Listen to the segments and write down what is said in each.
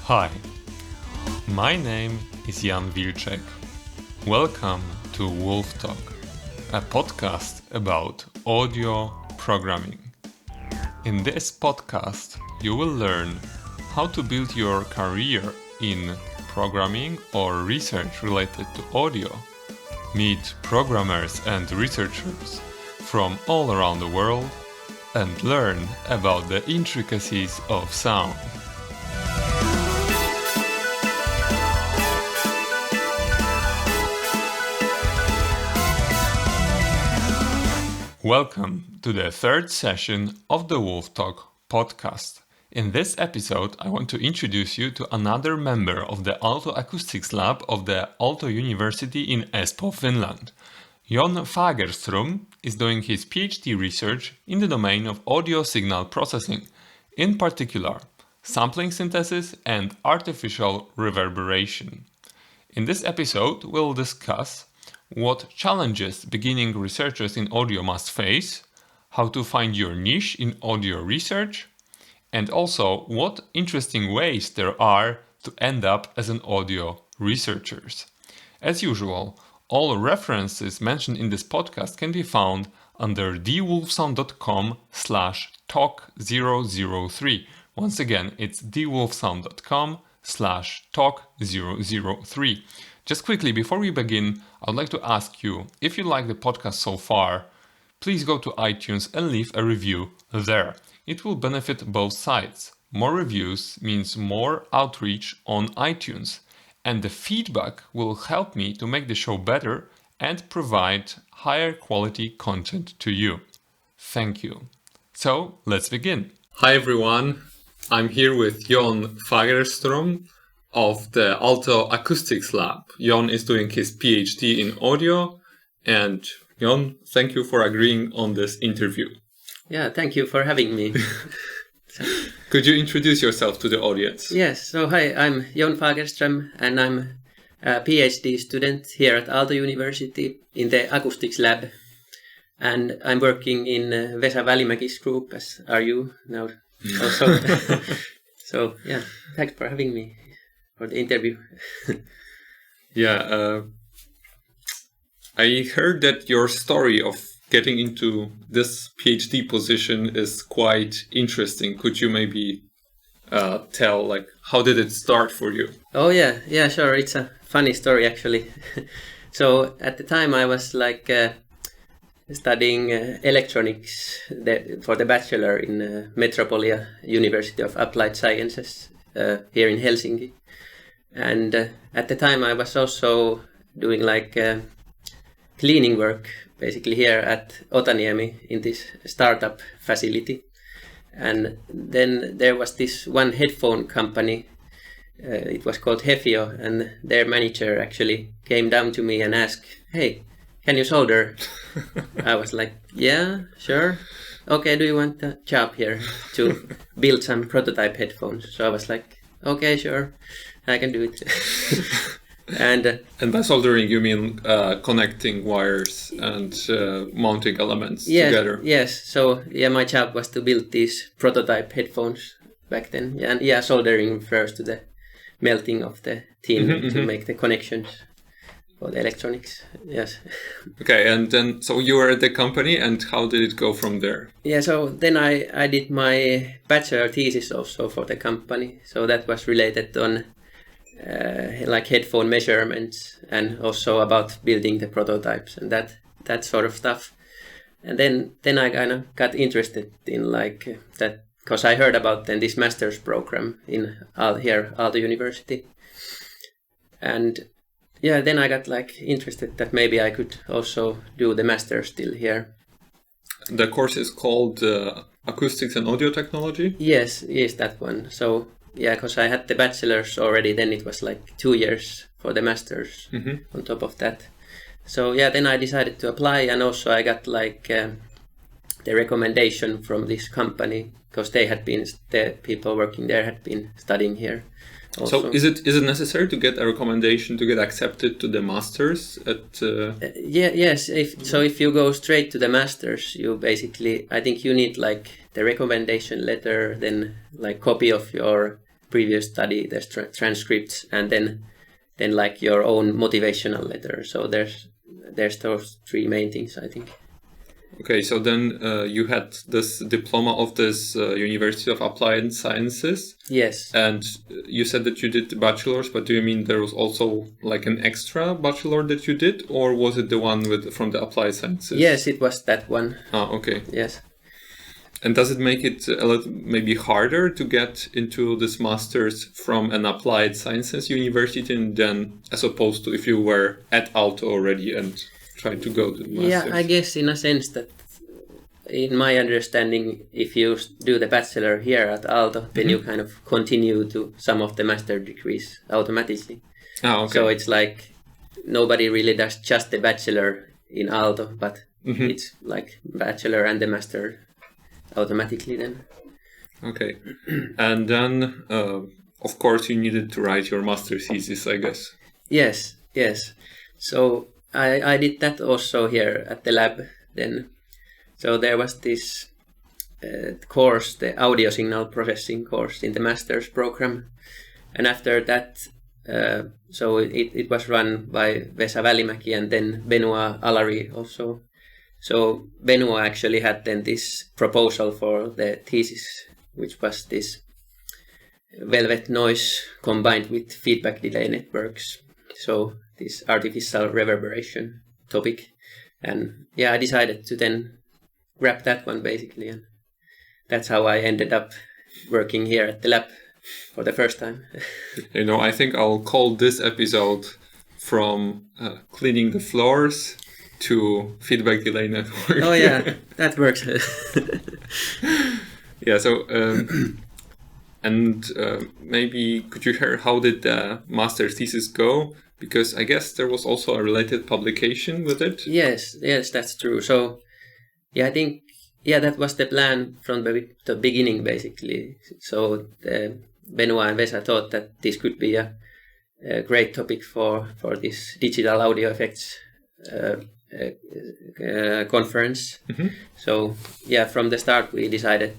Hi, my name is Jan Wilczek. Welcome to WolfTalk, a podcast about audio programming. In this podcast, you will learn how to build your career in programming or research related to audio, meet programmers and researchers from all around the world, and learn about the intricacies of sound. Welcome to the third session of the WolfTalk podcast. In this episode, I want to introduce you to another member of the Aalto Acoustics Lab of the Aalto University in Espoo, Finland. Jon Fagerström is doing his PhD research in the domain of audio signal processing, in particular, sampling synthesis and artificial reverberation. In this episode, we'll discuss what challenges beginning researchers in audio must face, how to find your niche in audio research, and also what interesting ways there are to end up as an audio researcher. As usual, all references mentioned in this podcast can be found under thewolfsound.com/talk003. Once again, it's thewolfsound.com/talk003. Just quickly, before we begin, I'd like to ask you, if you like the podcast so far, please go to iTunes and leave a review there. It will benefit both sides. More reviews means more outreach on iTunes, and the feedback will help me to make the show better and provide higher quality content to you. Thank you. So, let's begin. Hi everyone, I'm here with Jon Fagerström of the Aalto Acoustics Lab. Jon is doing his PhD in audio, and Jon, thank you for agreeing on this interview. Yeah, thank you for having me. Could you introduce yourself to the audience? Yes, so hi, I'm Jon Fagerström, and I'm a PhD student here at Aalto University in the Acoustics Lab. And I'm working in Vesa Välimäki's group, as are you now also. So, yeah, thanks for having me for the interview. I heard that your story of getting into this PhD position is quite interesting. Could you maybe tell, how did it start for you? Oh, yeah, sure. It's a funny story, actually. So at the time I was studying electronics for the bachelor in Metropolia University of Applied Sciences here in Helsinki. And at the time I was also doing cleaning work basically here at Otaniemi in this startup facility. And then there was this one headphone company, it was called Hefio, and their manager actually came down to me and asked, "Hey, can you solder?" I was like, "Yeah, sure. Okay, do you want a job here to build some prototype headphones?" So I was like, "Okay, sure, I can do it." And by soldering, you mean connecting wires and mounting elements together? Yes. So my job was to build these prototype headphones back then. And soldering refers to the melting of the tin to make the connections for the electronics. Yes. Okay, and then so you were at the company, and how did it go from there? Yeah, so then I did my bachelor thesis also for the company. So that was related on headphone measurements and also about building the prototypes and that sort of stuff. And then I kind of got interested in that, because I heard about then this master's program in Aalto University. And then I got interested that maybe I could also do the master's still here. The course is called Acoustics and Audio Technology? Yes, that one. So because I had the bachelor's already, then it was 2 years for the master's on top of that. So then I decided to apply, and also I got the recommendation from this company, because the people working there had been studying here also. So is it necessary to get a recommendation to get accepted to the master's at? Yes. If you go straight to the master's, you basically, I think you need the recommendation letter, then copy of your previous study, there's transcripts, and then like your own motivational letter. So there's those three main things, I think. Okay, so then you had this diploma of this University of Applied Sciences. Yes. And you said that you did the bachelor's, but do you mean there was also like an extra bachelor that you did, or was it the one from the Applied Sciences? Yes, it was that one. Ah, okay. Yes. And does it make it a little maybe harder to get into this master's from an Applied Sciences university than as opposed to if you were at Aalto already and tried to go to the master's? Yeah, I guess in a sense that, in my understanding, if you do the bachelor here at Aalto, then you kind of continue to some of the master degrees automatically. Ah, okay. So it's like nobody really does just the bachelor in Aalto, but it's like bachelor and the master automatically then. Okay. And then, of course, you needed to write your master thesis, I guess. Yes. So I did that also here at the lab then. So there was this course, the audio signal processing course in the master's program. And after that, so it was run by Vesa Välimäki and then Benoit Alary also. So Benoit actually had then this proposal for the thesis, which was this velvet noise combined with feedback delay networks. So this artificial reverberation topic. And yeah, I decided to then grab that one basically. And that's how I ended up working here at the lab for the first time. I think I'll call this episode from cleaning the floors to feedback delay network. Oh yeah, that works. Yeah, so maybe could you share how did the master thesis go? Because I guess there was also a related publication with it. Yes, that's true. So yeah, I think that was the plan from the beginning basically. So Benoit and Vesa thought that this could be a great topic for this digital audio effects conference. So yeah, from the start we decided.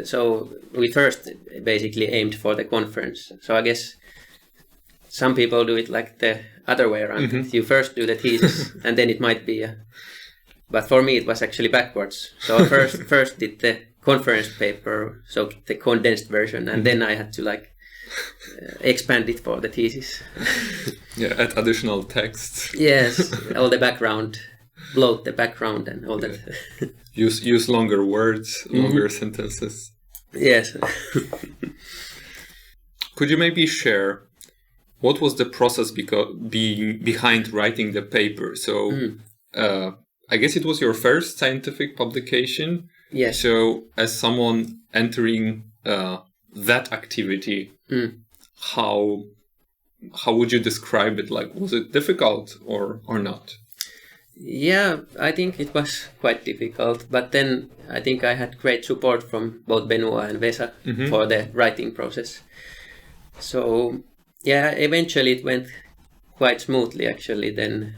So we first basically aimed for the conference. So I guess some people do it like the other way around. You first do the thesis and then it might be but for me it was actually backwards. So I first did the conference paper, so the condensed version, and then I had to like expand it for the thesis. Yeah, add additional text. Yes, all the background, bloat the background and all that. Use longer words, longer sentences. Yes. Could you maybe share what was the process behind writing the paper? So I guess it was your first scientific publication. Yes. So as someone entering that activity, how would you describe it? Like, was it difficult or not? Yeah, I think it was quite difficult, but then I think I had great support from both Benoit and Vesa for the writing process. So yeah, eventually it went quite smoothly actually than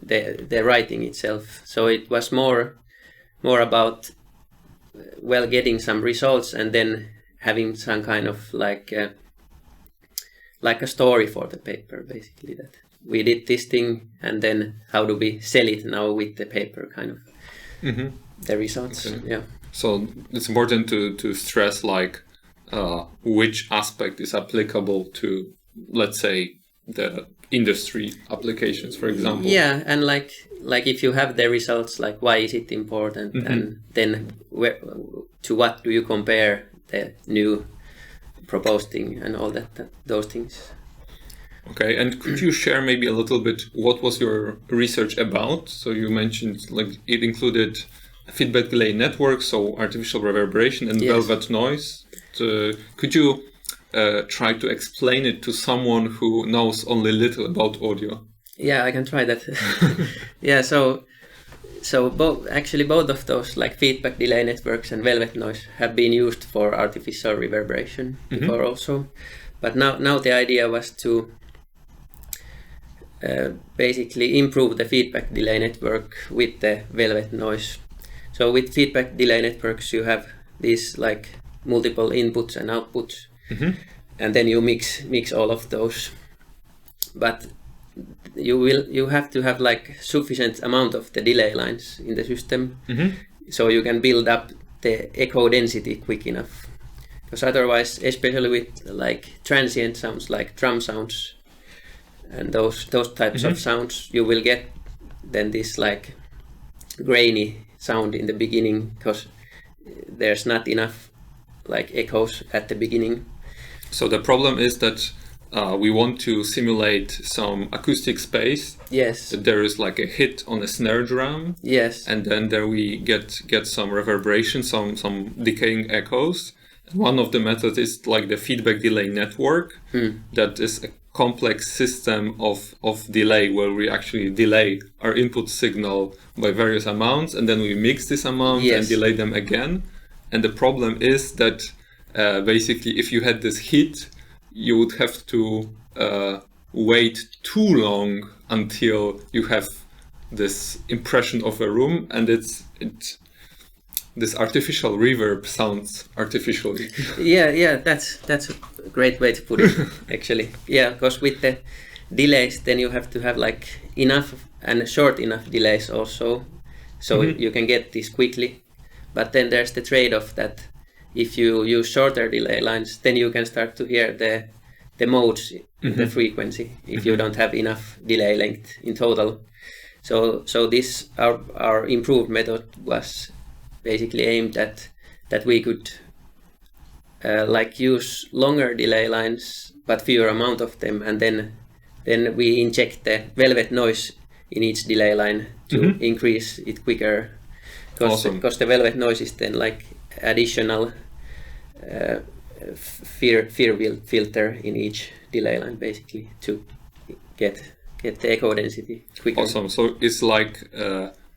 the writing itself. So it was more about getting some results and then having some kind of like a story for the paper basically, that we did this thing and then how do we sell it now with the paper kind of the results. Okay. Yeah. So it's important to stress like which aspect is applicable to, let's say, the industry applications, for example. Yeah, and like if you have the results, like why is it important, and then to what do you compare the new proposed thing and all those things. Okay, and could you share maybe a little bit what was your research about? So you mentioned like it included feedback delay networks, so artificial reverberation and velvet noise. Could you try to explain it to someone who knows only little about audio? Yeah, I can try that. Yeah, so both of those, like feedback delay networks and velvet noise, have been used for artificial reverberation before also. But now the idea was to basically improve the feedback delay network with the velvet noise. So with feedback delay networks you have these like multiple inputs and outputs, and then you mix all of those. But you have to have like sufficient amount of the delay lines in the system, so you can build up the echo density quick enough. Because otherwise, especially with like transient sounds like drum sounds and those types of sounds, you will get then this like grainy sound in the beginning because there's not enough like echoes at the beginning. So the problem is that we want to simulate some acoustic space. Yes. That there is like a hit on a snare drum. Yes. And then there we get some reverberation, some decaying echoes. One of the methods is like the feedback delay network. That is a complex system of delay where we actually delay our input signal by various amounts, and then we mix this amount and delay them again. And the problem is that basically if you had this hit, you would have to wait too long until you have this impression of a room, and this artificial reverb sounds artificially. Yeah, that's a great way to put it, actually. Yeah, because with the delays, then you have to have like enough and short enough delays also, so you can get this quickly. But then there's the trade-off that if you use shorter delay lines, then you can start to hear the modes in the frequency if you don't have enough delay length in total. So this our improved method was basically aimed at that we could like use longer delay lines but fewer amount of them, and then we inject the velvet noise in each delay line to increase it quicker, because the velvet noise is then like additional fear filter in each delay line basically to get the echo density quicker. Awesome. So it's like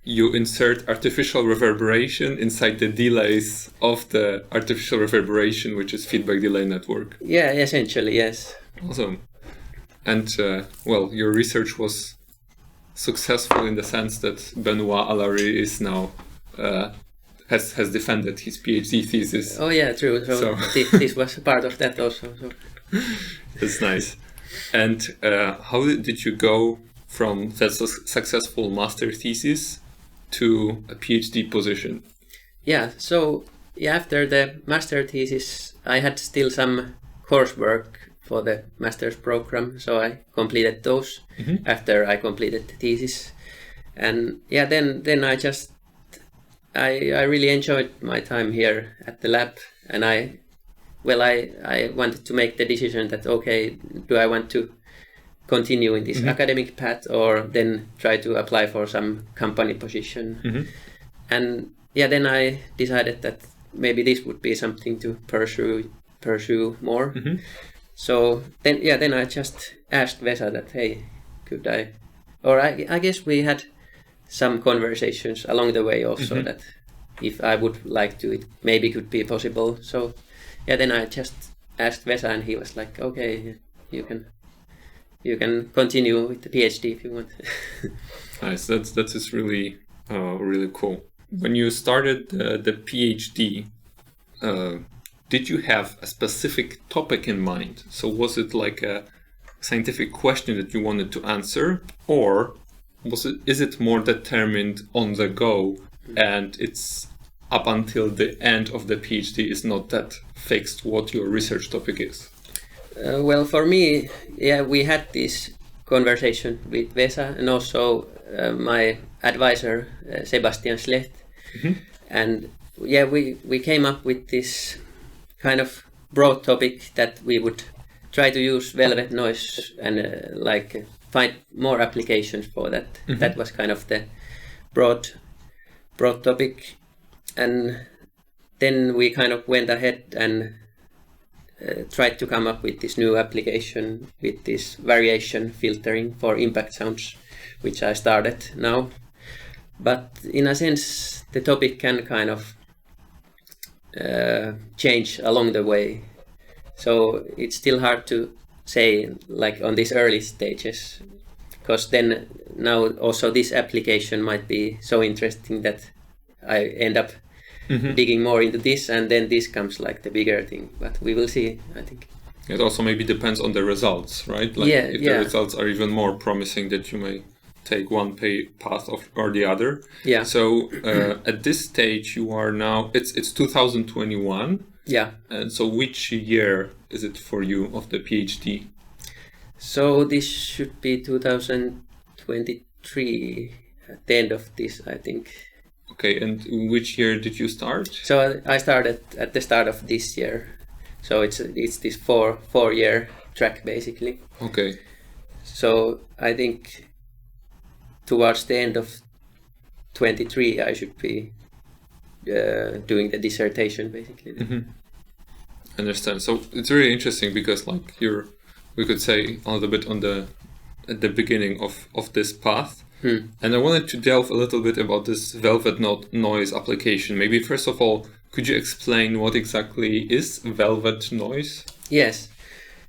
you insert artificial reverberation inside the delays of the artificial reverberation, which is feedback delay network. Yeah, essentially, yes. Awesome. And well, your research was successful in the sense that Benoit Allary is now has defended his PhD thesis. Oh yeah, true. So this was part of that also. So. That's nice. And how did you go from that successful master thesis to a PhD position? Yeah, so after the master thesis, I had still some coursework for the master's program, so I completed those after I completed the thesis. And yeah, then I really enjoyed my time here at the lab, and I wanted to make the decision that, okay, do I want to continue in this academic path or then try to apply for some company position? And yeah, then I decided that maybe this would be something to pursue more. So then I just asked Vesa that, hey, could I, or I guess we had some conversations along the way also that if I would like to, it maybe could be possible. So yeah, then I just asked Vesa, and he was like, okay, you can continue with the PhD if you want. Nice. That is really really cool. When you started the PhD, did you have a specific topic in mind? So was it like a scientific question that you wanted to answer, or is it more determined on the go, and it's up until the end of the PhD is not that fixed what your research topic is? Well, for me, yeah, we had this conversation with Vesa and also my advisor, Sebastian Schlecht. And yeah, we came up with this kind of broad topic that we would try to use velvet noise and like find more applications for that. That was kind of the broad topic. And then we kind of went ahead and tried to come up with this new application with this variation filtering for impact sounds, which I started now. But in a sense, the topic can kind of change along the way. So it's still hard to say like on these early stages, because then now also this application might be so interesting that I end up digging more into this, and then this comes like the bigger thing. But we will see, I think. It also maybe depends on the results, right? Like if the results are even more promising, that you may take one path or the other. Yeah. So at this stage, you are now. It's 2021. Yeah. And so, which year is it for you of the PhD? So this should be 2023, at the end of this, I think. Okay, and which year did you start? So I started at the start of this year. So it's this four-year track basically. Okay. So I think towards the end of 23 I should be doing the dissertation basically. Understand. So it's really interesting because like we could say a little bit at the beginning of this path. And I wanted to delve a little bit about this velvet noise application. Maybe first of all, could you explain what exactly is velvet noise? Yes.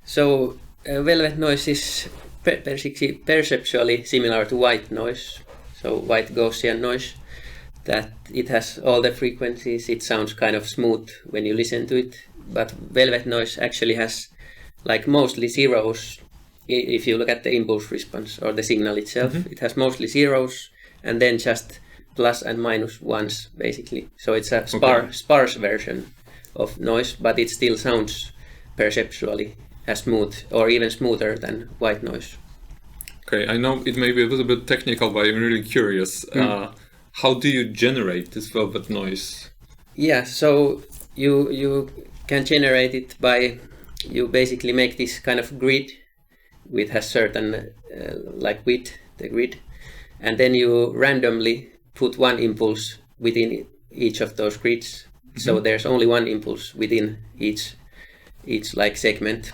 So velvet noise is perceptually similar to white noise. So white Gaussian noise, that it has all the frequencies. It sounds kind of smooth when you listen to it. But velvet noise actually has like mostly zeros. If you look at the impulse response or the signal itself, it has mostly zeros and then just plus and minus ones basically. So it's a sparse version of noise, but it still sounds perceptually as smooth or even smoother than white noise. Okay, I know it may be a little bit technical, but I'm really curious. How do you generate this velvet noise? Yeah, so you can generate it by, you basically make this kind of grid which has certain like width, the grid, and then you randomly put one impulse within each of those grids. So there's only one impulse within each like segment.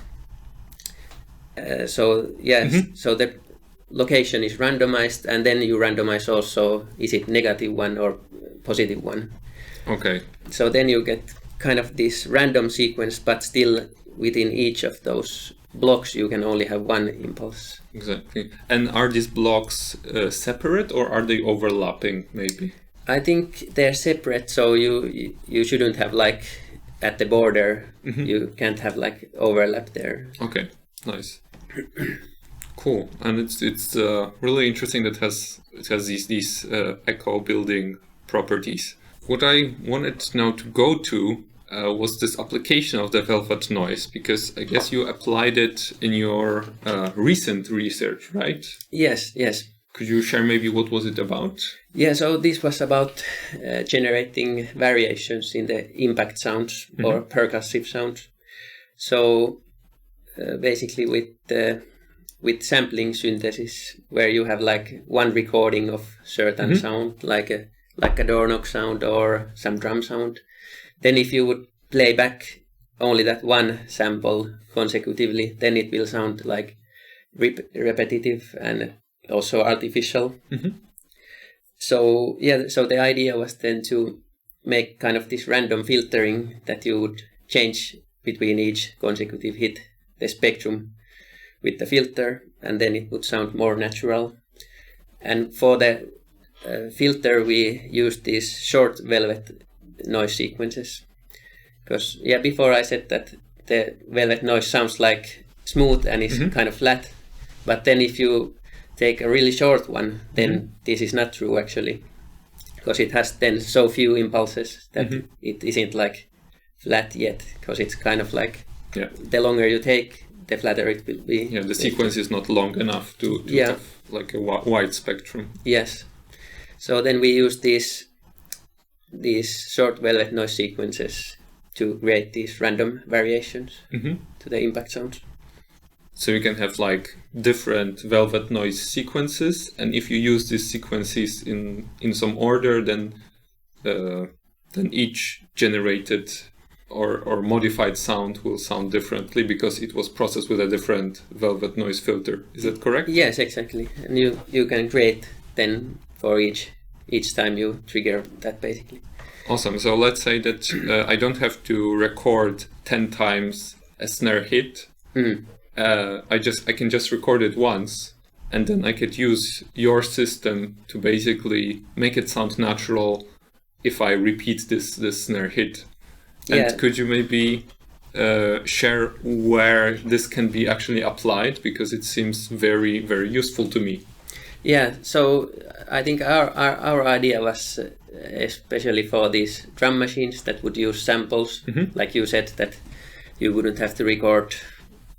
So the location is randomized, and then you randomize also, is it negative one or positive one? Okay. So then you get kind of this random sequence, but still within each of those blocks you can only have one impulse. Exactly. And are these blocks separate or are they overlapping maybe? I think they're separate, so you shouldn't have like at the border, you can't have like overlap there. Okay, nice. Cool. And it's really interesting that it has these echo building properties. What I wanted now to go to was this application of the velvet noise, because I guess you applied it in your recent research, right? Yes. Could you share maybe what was it about? Yeah, so this was about generating variations in the impact sounds or percussive sounds. So basically with sampling synthesis, where you have like one recording of certain sound, like a door knock sound or some drum sound. Then if you would play back only that one sample consecutively, then it will sound like repetitive and also artificial. So the idea was then to make kind of this random filtering that you would change between each consecutive hit, the spectrum with the filter, and then it would sound more natural. And for the filter we used these short velvet noise sequences, because before I said that the velvet noise sounds like smooth and is kind of flat, but then if you take a really short one, then this is not true actually, because it has then so few impulses that it isn't like flat yet, because it's kind of like the longer you take, the flatter it will be. Yeah, the sequence is not long enough to have like a wide spectrum. Yes. So then we use these short velvet noise sequences to create these random variations to the impact sounds. So you can have like different velvet noise sequences, and if you use these sequences in some order, then each generated or modified sound will sound differently because it was processed with a different velvet noise filter. Is that correct? Yes, exactly. And you can create then for each time you trigger that basically. Awesome. So let's say that I don't have to record 10 times a snare hit. I can just record it once, and then I could use your system to basically make it sound natural if I repeat this snare hit. And Yeah. could you maybe share where this can be actually applied, because it seems very, very useful to me. Yeah, so I think our idea was especially for these drum machines that would use samples, like you said, that you wouldn't have to record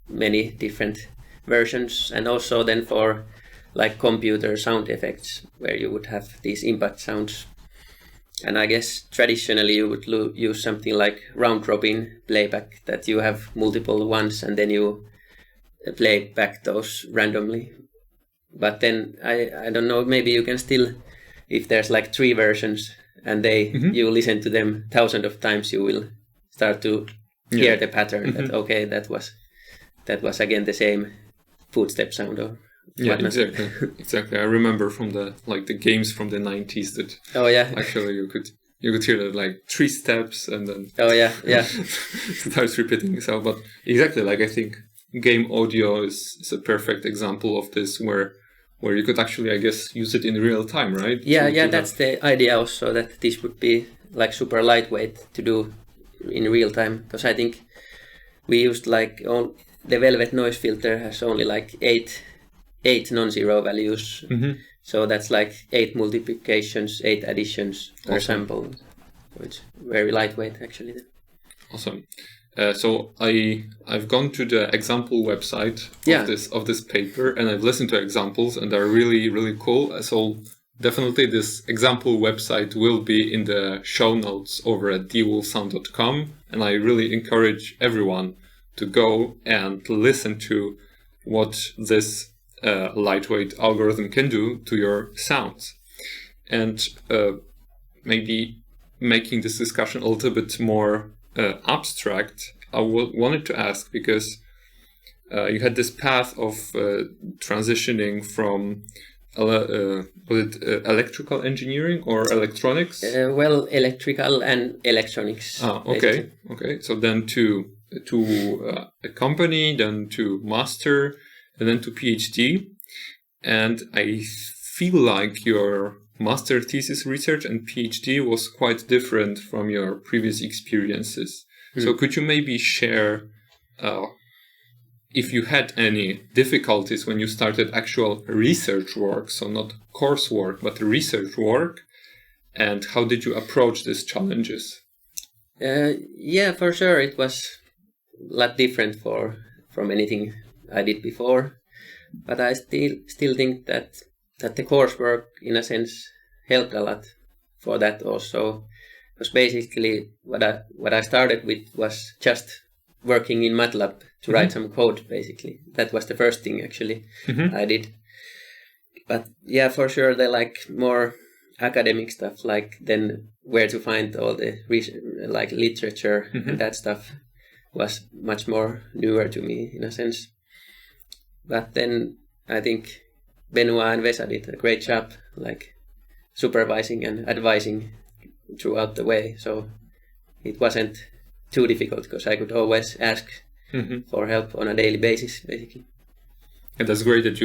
many different versions, and also then for like computer sound effects where you would have these impact sounds. And I guess traditionally you would use something like round-robin playback, that you have multiple ones and then you play back those randomly. But then I don't know, maybe you can still, if there's like 3 versions and you listen to them thousands of times, you will start to hear the pattern that okay, that was again the same footstep sound or whatnot. Exactly. I remember from the games from the 90s that actually you could hear that like 3 steps and then starts repeating itself. But exactly, like I think game audio is a perfect example of this, where you could actually, I guess, use it in real time, right? That's the idea also, that this would be like super lightweight to do in real time, because I think we used the Velvet noise filter has only like 8 non-zero values, so that's like 8 multiplications, 8 additions per sample, so it's very lightweight actually. Awesome. So I've gone to the example website of this paper, and I've listened to examples, and they're really, really cool. So definitely this example website will be in the show notes over at thewolfsound.com, and I really encourage everyone to go and listen to what this lightweight algorithm can do to your sounds. And maybe making this discussion a little bit more abstract, I wanted to ask, because you had this path of transitioning from electrical engineering or electronics? Electrical and electronics. Okay. So then to a company, then to master, and then to PhD. And I feel like your master thesis research and PhD was quite different from your previous experiences. So could you maybe share if you had any difficulties when you started actual research work, so not coursework, but research work, and how did you approach these challenges? For sure, it was a lot different from anything I did before, but I still think that the coursework, in a sense, helped a lot for that also. Because basically, what I started with was just working in MATLAB to write some code. Basically, that was the first thing actually I did. But yeah, for sure, the like more academic stuff, like then where to find all the like literature and that stuff, was much more newer to me in a sense. But then I think Benoit and Vesa did a great job, like supervising and advising throughout the way. So it wasn't too difficult, because I could always ask for help on a daily basis, basically. And that's great that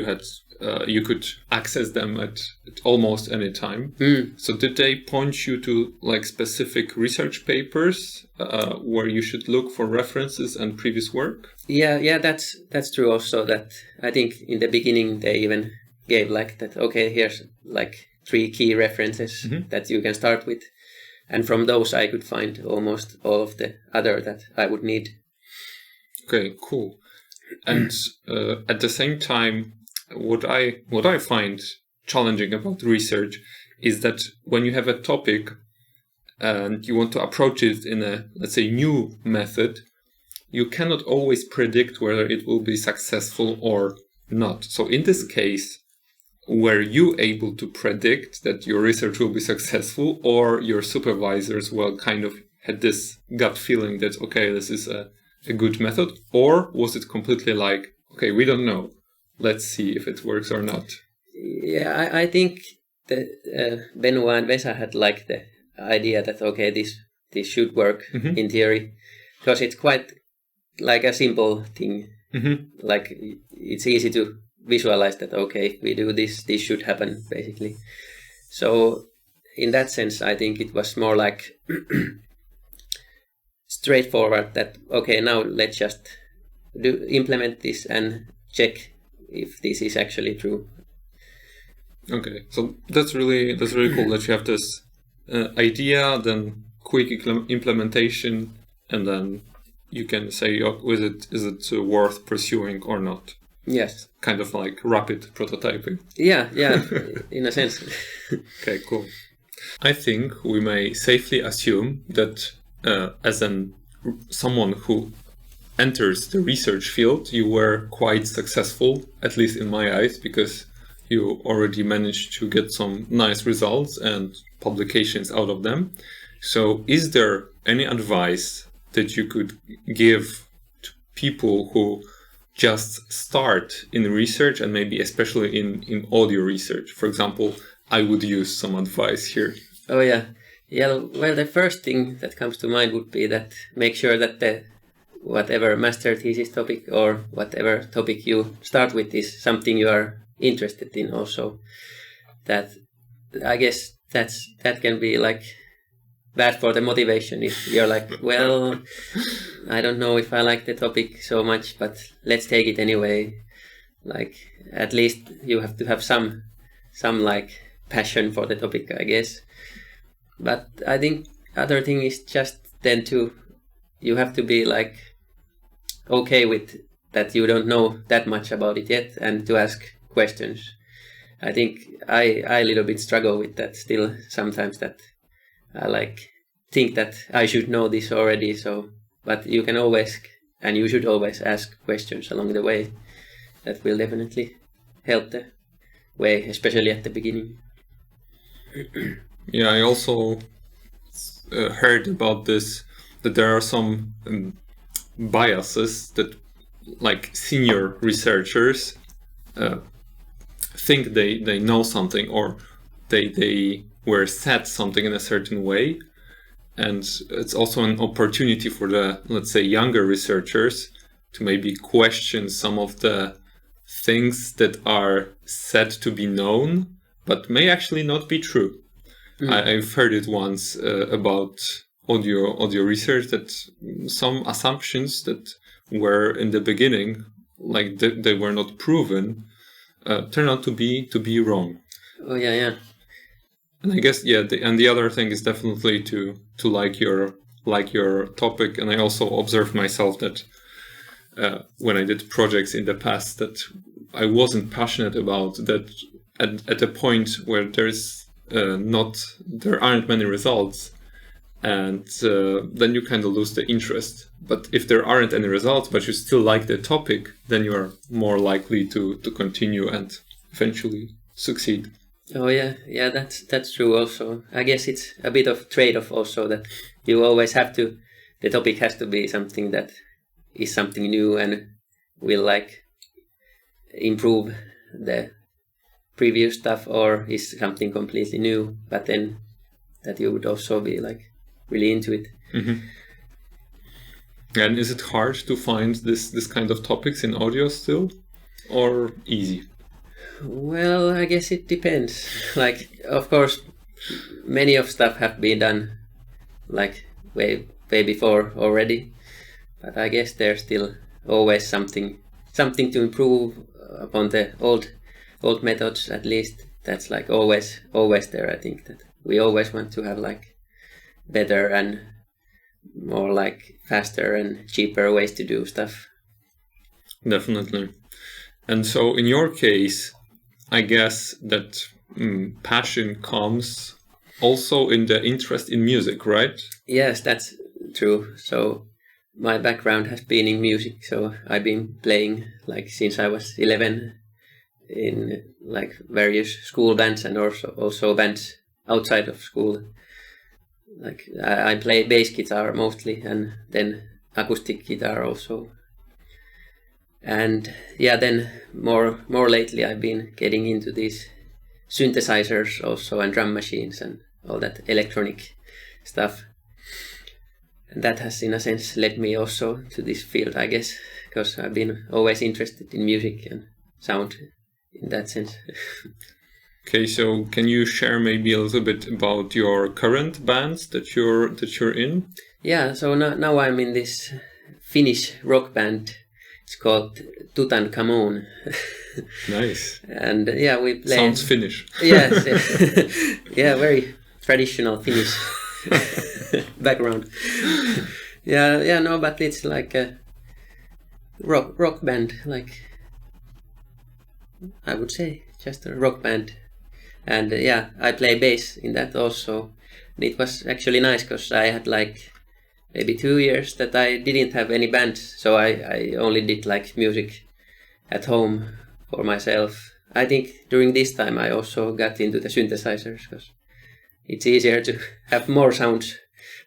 you could access them at almost any time. So did they point you to like specific research papers where you should look for references and previous work? Yeah, that's true also. That I think in the beginning they even gave like that. Okay, here's like 3 key references that you can start with, and from those I could find almost all of the other that I would need. Okay, cool. And at the same time, what I find challenging about research is that when you have a topic and you want to approach it in a, let's say, new method, you cannot always predict whether it will be successful or not. So in this case, were you able to predict that your research will be successful, or your supervisors kind of had this gut feeling that, okay, this is a good method? Or was it completely like, okay, we don't know, let's see if it works or not? Yeah, I think that Benoit and Vesa had like the idea that, okay, this should work in theory, because it's quite like a simple thing. Like it's easy to visualize that, okay, if we do this should happen, basically. So in that sense, I think it was more like straightforward that, okay, now let's just implement this and check if this is actually true. Okay, so that's really cool that you have this idea, then quick implementation, and then you can say, oh, is it worth pursuing or not? Yes. Kind of like rapid prototyping. Yeah, in a sense. Okay, cool. I think we may safely assume that as someone who enters the research field, you were quite successful, at least in my eyes, because you already managed to get some nice results and publications out of them. So is there any advice that you could give to people who just start in research, and maybe especially in audio research? For example, I would use some advice here. Oh yeah. Well, the first thing that comes to mind would be that make sure that whatever master thesis topic or whatever topic you start with is something you are interested in also. That, I guess that can be like bad for the motivation if you're like, well, I don't know if I like the topic so much, but let's take it anyway. Like, at least you have to have some like passion for the topic, I guess. But I think other thing is just then you have to be like okay with that you don't know that much about it yet, and to ask questions. I think I a little bit struggle with that still sometimes, that I like think that I should know this already. So, but you can always, and you should always ask questions along the way. That will definitely help the way, especially at the beginning. Yeah, I also heard about this, that there are some biases that like senior researchers think they know something, or they were set something in a certain way. And it's also an opportunity for the, let's say, younger researchers to maybe question some of the things that are said to be known, but may actually not be true. I've heard it once about audio research, that some assumptions that were in the beginning, like they were not proven, turn out to be wrong. Oh yeah. And I guess the other thing is definitely to like your topic. And I also observed myself that when I did projects in the past that I wasn't passionate about, that at a point where there aren't many results, and then you kind of lose the interest. But if there aren't any results, but you still like the topic, then you are more likely to continue and eventually succeed. Oh yeah, that's true also. I guess it's a bit of trade-off also, that you always have to, the topic has to be something that is something new and will like improve the previous stuff, or is something completely new, but then that you would also be like really into it. Mm-hmm. And is it hard to find this kind of topics in audio still, or easy? Well, I guess it depends. Like, of course, many of stuff have been done like way before already, but I guess there's still always something to improve upon the old methods, at least. That's like always there. I think that we always want to have like better and more like faster and cheaper ways to do stuff. Definitely. And so in your case, I guess that passion comes also in the interest in music, right? Yes, that's true. So my background has been in music, so I've been playing like since I was 11 in like various school bands, and also bands outside of school. Like I play bass guitar mostly, and then acoustic guitar also. And yeah, then more lately I've been getting into these synthesizers also, and drum machines and all that electronic stuff. And that has in a sense led me also to this field, I guess, because I've been always interested in music and sound in that sense. Okay, so can you share maybe a little bit about your current bands that you're in? Yeah, so now I'm in this Finnish rock band. It's called Tutankhamun. Nice. And yeah, we play. Sounds Finnish. Yes. Yeah, very traditional Finnish background. Yeah, no, but it's like a rock band, like I would say, just a rock band. And yeah, I play bass in that also. And it was actually nice because I had like maybe 2 years that I didn't have any band, so I only did like music at home for myself. I think during this time I also got into the synthesizers because it's easier to have more sounds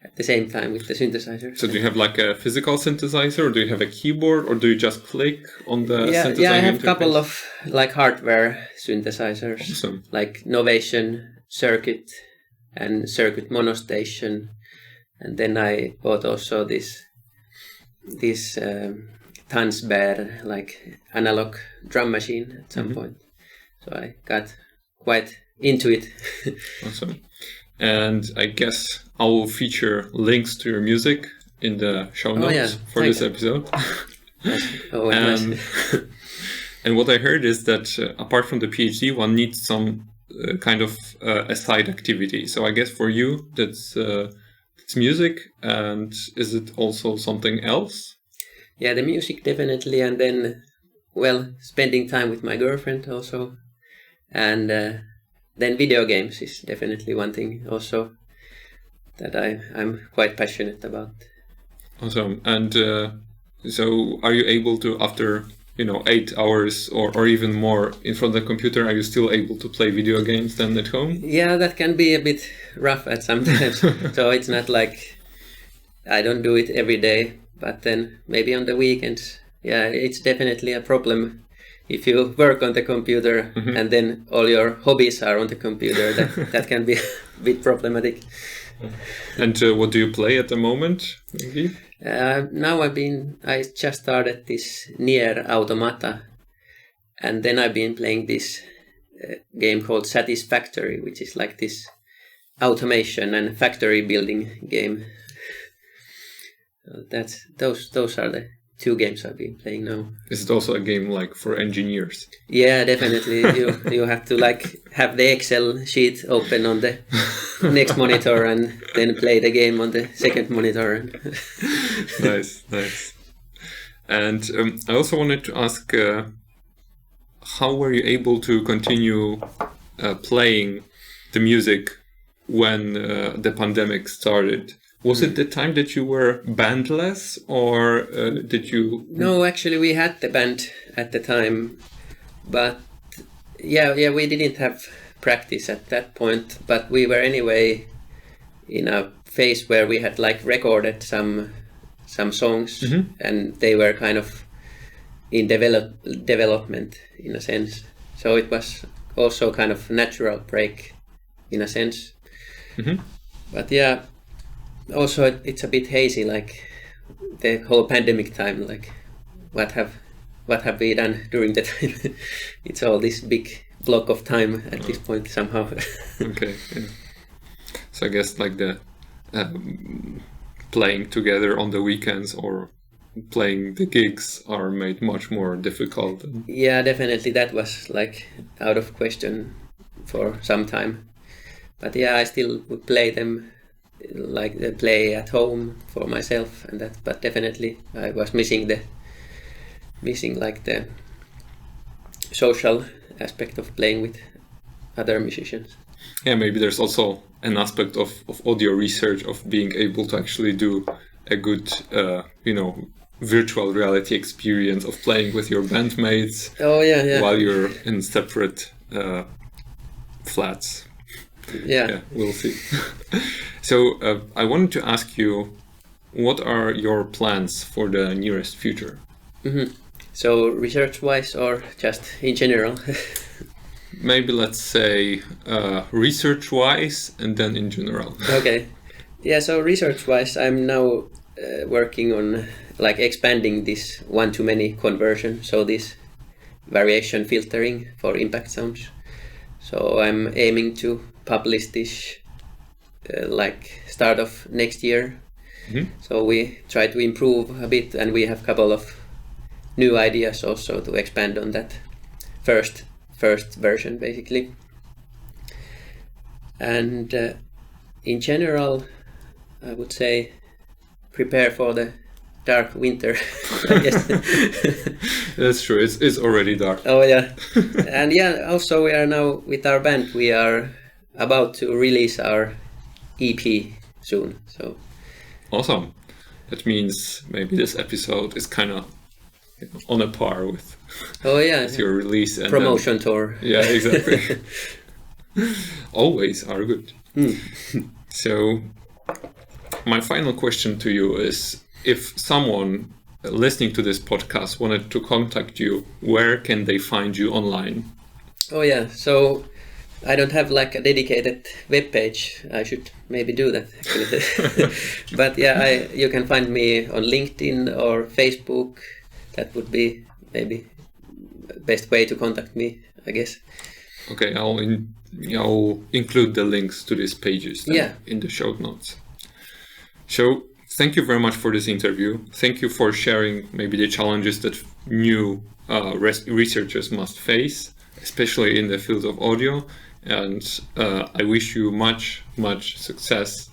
at the same time with the synthesizer. So do you have like a physical synthesizer, or do you have a keyboard, or do you just click on the synthesizer? Yeah, I have a interface? couple of like hardware synthesizers, Awesome. like Novation Circuit and Circuit Monostation, and then I bought also this Tanzbär like analog drum machine at some point. So I got quite into it. Awesome. And I guess I will feature links to your music in the show notes for this episode. Nice. And what I heard is that apart from the PhD, one needs some kind of a side activity. So I guess for you, that's it's music, and is it also something else? Yeah, the music definitely, and then, well, spending time with my girlfriend also, and then video games is definitely one thing also that I'm quite passionate about. Awesome. And so are you able to, after 8 hours or even more in front of the computer, are you still able to play video games then at home? Yeah, that can be a bit rough at sometimes. So it's not like I don't do it every day, but then maybe on the weekends. Yeah, it's definitely a problem if you work on the computer and then all your hobbies are on the computer. That can be a bit problematic. And what do you play at the moment? Maybe? Now I just started this Nier Automata, and then I've been playing this game called Satisfactory, which is like this automation and factory building game. Those are the 2 games I've been playing now. Is it also a game like for engineers? Yeah, definitely. You have to like have the Excel sheet open on the next monitor and then play the game on the second monitor. Nice. And I also wanted to ask, how were you able to continue playing the music when the pandemic started? Was it the time that you were bandless, or did you? No, actually, we had the band at the time, but yeah, we didn't have practice at that point. But we were anyway in a phase where we had like recorded some songs, and they were kind of in development in a sense. So it was also kind of natural break in a sense. But yeah. Also, it's a bit hazy, like the whole pandemic time. Like, what have we done during the time? It's all this big block of time at this point somehow. Okay. Yeah. So I guess like the playing together on the weekends or playing the gigs are made much more difficult. Yeah, definitely that was like out of question for some time. But yeah, I still would play them. Like play at home for myself and that, but definitely I was missing the social aspect of playing with other musicians. Yeah, maybe there's also an aspect of audio research, of being able to actually do a good virtual reality experience of playing with your bandmates. Oh yeah. While you're in separate flats. Yeah, we'll see. So I wanted to ask you, what are your plans for the nearest future? So research-wise or just in general? Maybe let's say research-wise and then in general. Okay. Yeah, so research-wise, I'm now working on like expanding this one-to-many conversion, so this variation filtering for impact sounds. So I'm aiming to publish this like start of next year. So we try to improve a bit, and we have a couple of new ideas also to expand on that first version basically. And in general, I would say prepare for the dark winter, I guess. That's true. It's already dark. Oh yeah. And yeah, also we are now with our band, we are about to release our EP soon. So awesome. That means maybe this episode is kind of on a par with your release and promotion tour. Yeah, exactly. Always are good. So my final question to you is, if someone listening to this podcast wanted to contact you, where can they find you online? Oh yeah, so I don't have like a dedicated web page. I should maybe do that actually. But yeah, you can find me on LinkedIn or Facebook. That would be maybe the best way to contact me, I guess. Okay, I'll include the links to these pages in the show notes. So thank you very much for this interview. Thank you for sharing maybe the challenges that new researchers must face, especially in the field of audio. And I wish you much success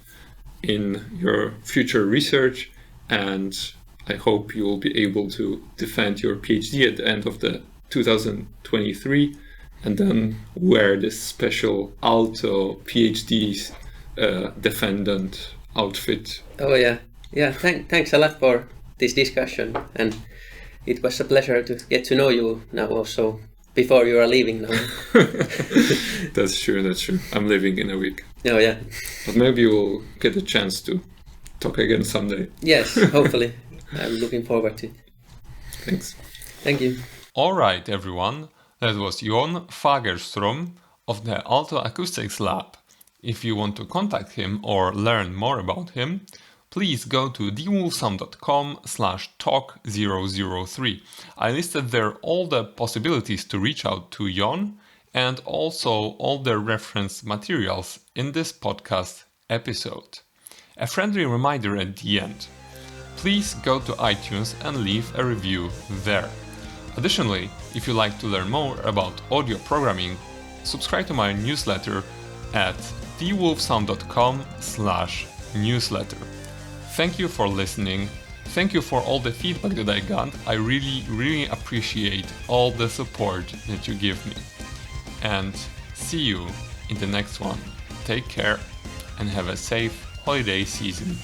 in your future research, and I hope you will be able to defend your PhD at the end of the 2023, and then wear this special Aalto PhD defendant outfit. Oh yeah. Thanks a lot for this discussion, and it was a pleasure to get to know you now also before you are leaving now. That's true. I'm leaving in a week. Oh yeah. But maybe we'll get a chance to talk again someday. Yes, hopefully. I'm looking forward to it. Thanks. Thank you. All right, everyone. That was Jon Fagerström of the Aalto Acoustics Lab. If you want to contact him or learn more about him, please go to thewolfsound.com/talk003. I listed there all the possibilities to reach out to Jon, and also all the reference materials in this podcast episode. A friendly reminder at the end. Please go to iTunes and leave a review there. Additionally, if you'd like to learn more about audio programming, subscribe to my newsletter at thewolfsound.com/newsletter. Thank you for listening. Thank you for all the feedback that I got. I really appreciate all the support that you give me. And see you in the next one. Take care and have a safe holiday season.